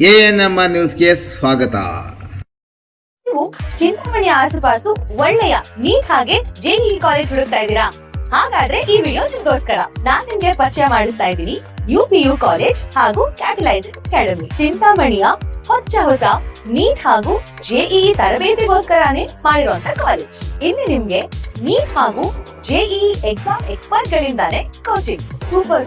ANMR ನ್ಯೂಸ್ಗೆ ಸ್ವಾಗತ. ನೀವು ಚಿಂತಾಮಣಿ ಆಸುಪಾಸು ಒಳ್ಳೆಯ ನೀಟ್ ಹಾಗೆ ಜೆಇಇ ಕಾಲೇಜ್ ಹುಡುಕ್ತಾ ಇದ್ದೀರಾ? ಹಾಗಾದ್ರೆ ಈ ವಿಡಿಯೋ ನಿಮ್ಗೋಸ್ಕರ. ನಾನ್ ನಿಮ್ಗೆ ಪರಿಚಯ ಮಾಡಿಸ್ತಾ ಇದ್ದೀನಿ ಯುಪಿಯು ಕಾಲೇಜ್ ಹಾಗೂ ಕ್ಯಾಟಲೈಸರ್ ಅಕಾಡೆಮಿ. ಚಿಂತಾಮಣಿಯ ಹೊಸ ನೀಟ್ ಹಾಗೂ ಜೆಇಇ ತರಬೇತಿಗೋಸ್ಕರನೇ ಮಾಡಿರುವಂತ ಕಾಲೇಜ್. ಇಲ್ಲಿ ನಿಮ್ಗೆ ನೀಟ್ ಹಾಗೂ ಜೆಇಇ ಎಕ್ಸಾಮ್ ಎಕ್ಸ್ಪರ್ಟ್ ಗಳಿಂದಾನೇ ಕೋಚಿಂಗ್,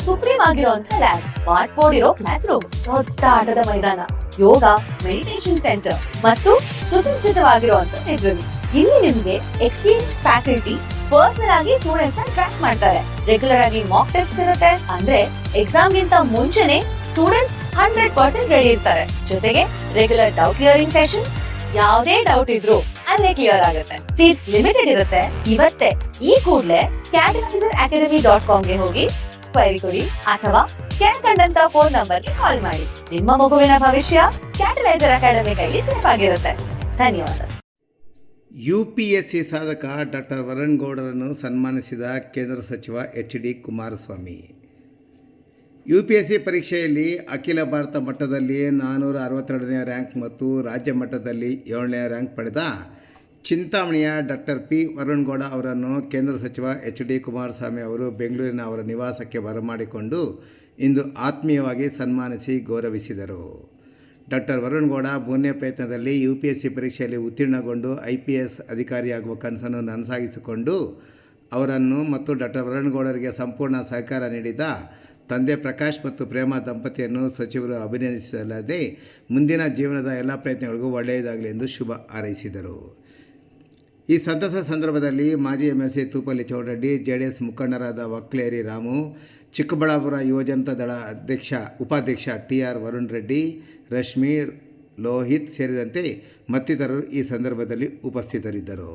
ಸುಪ್ರೀಂ ಆಗಿರುವಂತ ಲ್ಯಾಬ್, ಸ್ಮಾರ್ಟ್ ಬೋರ್ಡ್ ಇರೋ ಕ್ಲಾಸ್ ರೂಮ್, ದೊಡ್ಡ ಆಟದ ಮೈದಾನ, ಯೋಗ, ಮೆಡಿಟೇಷನ್ ಸೆಂಟರ್ ಮತ್ತು ಸುಸಜ್ಜಿತವಾಗಿರುವಂತ ಲೈಬ್ರರಿ. ಇಲ್ಲಿ ನಿಮ್ಗೆ ಎಕ್ಸ್ಪೀರಿಯನ್ಸ್ ಫ್ಯಾಕಲ್ಟಿ ಪರ್ಸನಲ್ ಆಗಿ ಸ್ಟೂಡೆಂಟ್ಸ್ ಟ್ರ್ಯಾಕ್ ಮಾಡ್ತಾರೆ. ರೆಗ್ಯುಲರ್ ಆಗಿ ಮಾಕ್ ಟೆಸ್ಟ್ ಇರುತ್ತೆ, ಅಂದ್ರೆ ಎಕ್ಸಾಮ್ ಗಿಂತ ಮುಂಚೆನೆ ಸ್ಟೂಡೆಂಟ್ಸ್ 100% ರೆಡಿ ಇರ್ತಾರೆ. ಜೊತೆಗೆ ರೆಗ್ಯುಲರ್ ಡೌಟ್ ಕ್ಲಿಯರಿಂಗ್ ಸೆಷನ್ಸ್, ಯಾವುದೇ ಡೌಟ್ ಇದ್ರು ಅಲ್ಲೇ ಕ್ಲಿಯರ್ ಆಗುತ್ತೆ. ಸೀಟ್ಸ್ ಲಿಮಿಟೆಡ್ ಇರುತ್ತೆ. ಇವತ್ತೇ ಈ ಕೂಡಲೇ catalyzeracademy.com ಗೆ ಹೋಗಿ ಕ್ವೈರಿ ಕೊಡಿ ಅಥವಾ ಕೆಳಕಂಡಂತ ಫೋನ್ ನಂಬರ್ಗೆ ಕಾಲ್ ಮಾಡಿ. ನಿಮ್ಮ ಮಗುವಿನ ಭವಿಷ್ಯ ಕ್ಯಾಟಲೈಸರ್ ಅಕಾಡೆಮಿ ಕೈಲಿ ಸೇಫ್ ಆಗಿರುತ್ತೆ. ಧನ್ಯವಾದ. ಯುಪಿಎಸ್ಸಿ ಸಾಧಕ ಡಾಕ್ಟರ್ ವರುಣ್ ಗೌಡರನ್ನು ಸನ್ಮಾನಿಸಿದ ಕೇಂದ್ರ ಸಚಿವ ಎಚ್.ಡಿ. ಕುಮಾರಸ್ವಾಮಿ. ಯುಪಿಎಸ್ಸಿ ಪರೀಕ್ಷೆಯಲ್ಲಿ ಅಖಿಲ ಭಾರತ ಮಟ್ಟದಲ್ಲಿ 462ನೇ ರ್ಯಾಂಕ್ ಮತ್ತು ರಾಜ್ಯ ಮಟ್ಟದಲ್ಲಿ 7ನೇ ರ್ಯಾಂಕ್ ಪಡೆದ ಚಿಂತಾಮಣಿಯ ಡಾಕ್ಟರ್ ಪಿ. ವರುಣ್ ಗೌಡ ಅವರನ್ನು ಕೇಂದ್ರ ಸಚಿವ ಎಚ್.ಡಿ. ಕುಮಾರಸ್ವಾಮಿ ಅವರು ಬೆಂಗಳೂರಿನ ಅವರ ನಿವಾಸಕ್ಕೆ ಬರಮಾಡಿಕೊಂಡು ಇಂದು ಆತ್ಮೀಯವಾಗಿ ಸನ್ಮಾನಿಸಿ ಗೌರವಿಸಿದರು. ಡಾಕ್ಟರ್ ವರುಣ್ ಗೌಡ 3ನೇ ಪ್ರಯತ್ನದಲ್ಲಿ ಯುಪಿಎಸ್ಸಿ ಪರೀಕ್ಷೆಯಲ್ಲಿ ಉತ್ತೀರ್ಣಗೊಂಡು IPS ಅಧಿಕಾರಿಯಾಗುವ ಕನಸನ್ನು ನನಸಾಗಿಸಿಕೊಂಡು ಅವರನ್ನು ಮತ್ತು ಡಾಕ್ಟರ್ ವರುಣ್ ಗೌಡರಿಗೆ ಸಂಪೂರ್ಣ ಸಹಕಾರ ನೀಡಿದ ತಂದೆ ಪ್ರಕಾಶ್ ಮತ್ತು ಪ್ರೇಮ ದಂಪತಿಯನ್ನು ಸಚಿವರು ಅಭಿನಂದಿಸಲದೆ ಮುಂದಿನ ಜೀವನದ ಎಲ್ಲ ಪ್ರಯತ್ನಗಳಿಗೂ ಒಳ್ಳೆಯದಾಗಲಿ ಎಂದು ಶುಭ ಹಾರೈಸಿದರು. ಈ ಸಂತಸ ಸಂದರ್ಭದಲ್ಲಿ ಮಾಜಿ MLC ತೂಪಲ್ಲಿ ಚೌಡರೆಡ್ಡಿ, JDS ಮುಖಂಡರಾದ ವಕ್ಲೇರಿ ರಾಮು, ಚಿಕ್ಕಬಳ್ಳಾಪುರ ಯುವಜನತಾ ದಳ ಉಪಾಧ್ಯಕ್ಷ TR ವರುಣ್ ರೆಡ್ಡಿ, ರಶ್ಮಿ, ಲೋಹಿತ್ ಸೇರಿದಂತೆ ಮತ್ತಿತರರು ಈ ಸಂದರ್ಭದಲ್ಲಿ ಉಪಸ್ಥಿತರಿದ್ದರು.